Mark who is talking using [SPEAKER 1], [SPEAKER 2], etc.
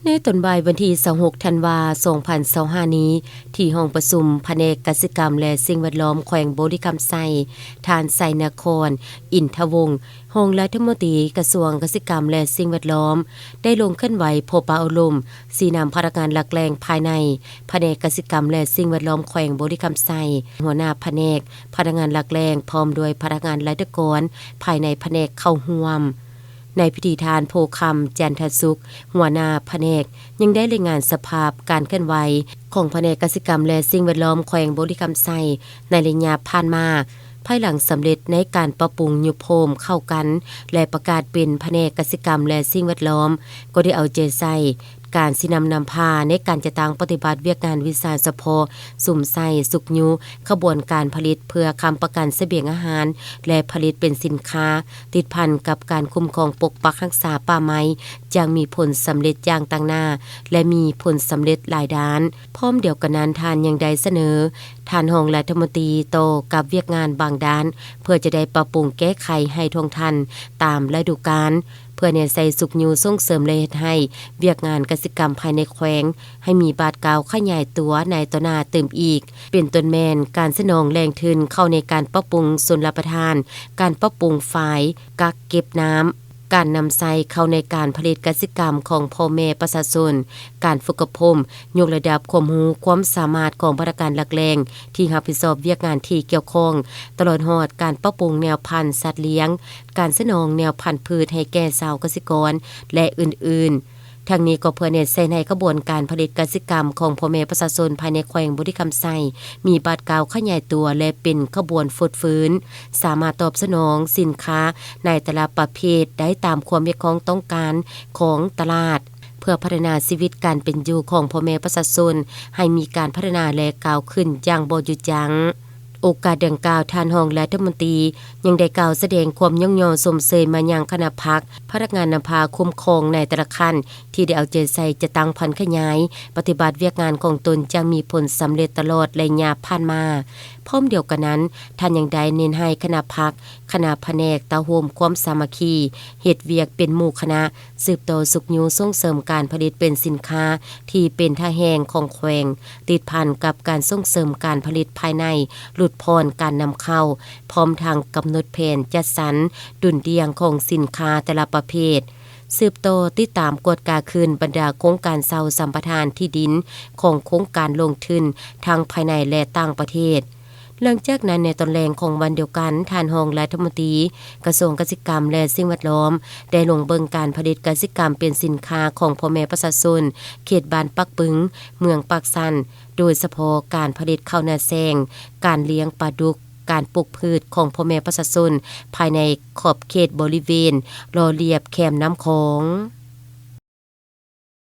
[SPEAKER 1] ในตอนบ่ายวันที่26ธันวาคม2025นี้ที่ห้องประชุมแผนกกสิกรรมและสิ่งแวดล้อมแขวงบริคำไซทานไซนครอินทวงศ์รองรัฐมนตรีกระทรวงกสิกรรมและสิ่งแวดล้อมได้ลงเคลื่อนไหวพบปะอบรมสีนำพนักงานหลักแรงภายในแผนกกสิกรรมและสิ่งแวดล้อมแขวงบริคำไซหัวหน้าแผนกพนักงานหลักแรงพร้อมด้วยพนักงานรายกรภายในแผนกเข้าร่วมในพิธีทานโพคำจันทสุขหัวหน้าแผนกยังได้รายงานสภาพการเคลื่อนไหวของแผนกกสิกรรมและสิ่งแวดล้อมแขวงบริคำไซในระยะผ่านมาภายหลังสำเร็จในการปรับปรุงยุบโฮมเข้ากันและประกาศเป็นแผนกกสิกรรมและสิ่งแวดล้อมก็ได้เอาใจใส่การสินำพาในการจัดตั้งปฏิบัติเวียกงานวิสาหเฉพาะสุ่มไส้สุกยุขบวนการผลิตเพื่อค้ำประกันเสบียงอาหารและผลิตเป็นสินค้าติดพันกับการคุ้มครองปกปักรักษาป่าไม้ยังมีผลสำเร็จอย่างต่างหน้าและมีผลสำเร็จหลายด้านพร้อมเดียวกันนั้นท่านยังได้เสนอท่านรองรัฐมนตรีโตกับเวียกงานบางด้านเพื่อจะได้ปรับปรุงแก้ไขให้ท่วงทันตามฤดูกาลเพื่อเนี่ยใส่สุกยูส่งเสริมเลยให้เวียกงานกสิกรรมภายในแขวงให้มีบาทกาวขยายตัวในต่อหน้าเติมอีกเป็นต้นแมนการสนองแรงทุนเข้าในการปรับปรุงส่วนรับประทานการปรับปรุงฝ่ายกักเก็บน้ำการนำใส่เข้าในการผลิตกสิกรรมของพ่อแม่ประชาชนการฝึกอบรมยกระดับความรู้ความสามารถของพนักงานหลักแรงที่รับผิดชอบเวียกงานที่เกี่ยวข้องตลอดฮอดการปรับปรุงแนวพันธุ์สัตว์เลี้ยงการสนองแนวพันธุ์พืชให้แก่ชาวเกษตรกรและอื่นๆทั้งนี้ก็เพื่อเน้นใส่ในกระบวนการผลิตกสิกรรมของพ่อแม่ประชาชนภายในแขวงบริคำไซมีบาทกาวขยายตัวและเป็นขบวนฟุดฟื้นสามารถตอบสนองสินค้าในแต่ละประเภทได้ตามความเรียกร้องต้องการของตลาดเพื่อพัฒนาชีวิตการเป็นอยู่ของพ่อแม่ประชาชนให้มีการพัฒนาและก้าวขึ้นอย่างบ่หยุดยั้งโอกาสดังกล่าวท่านรองรัฐมนตรียังได้กล่าวแสดงความย่องยอสมเสยมายังคณะพักพนักงานนำพาคุ้มครองในแต่ละขั้นที่ได้เอาใจใส่จะตั้งพันขยายปฏิบัติเวียกงานของตนจะมีผลสำเร็จตลอดระยะผ่านมาพร้อมเดียวกันนั้นท่านยังได้เน้นให้คณะพักคณะแผนกตะโฮมความสามัคคีเฮ็ดเวียกเป็นหมู่คณะสืบต่อสุขยูส่งเสริมการผลิตเป็นสินค้าที่เป็นท่าแห่งของแขวงติดพันกับการส่งเสริมการผลิตภายในหลุดพรการนำเข้าพร้อมทางกำหนดแผนจัดสรรดุลเดียงของสินค้าแต่ละประเภทสืบโตติดตามกวดกาคืนบรรดาโครงการเซาสัมปทานที่ดินของโครงการลงทุนทางภายในและต่างประเทศหลังจากนั้นในตอนแรงของวันเดียวกันท่านรองรัฐมนตรีกระทรวงกสิกรรมและสิ่งแวดล้อมได้ลงเบิ่งการผลิตกสิกรรมเป็นสินค้าของพ่อแม่ประชาชนเขตบ้านปักปึงเมืองปากสันโดยเฉพาะการผลิตข้าวนาแซงการเลี้ยงปลาดุกการปลูกพืชของพ่อแม่ประชาชนภายในขอบเขตบริเวณรอเรียบแคมน้ำของ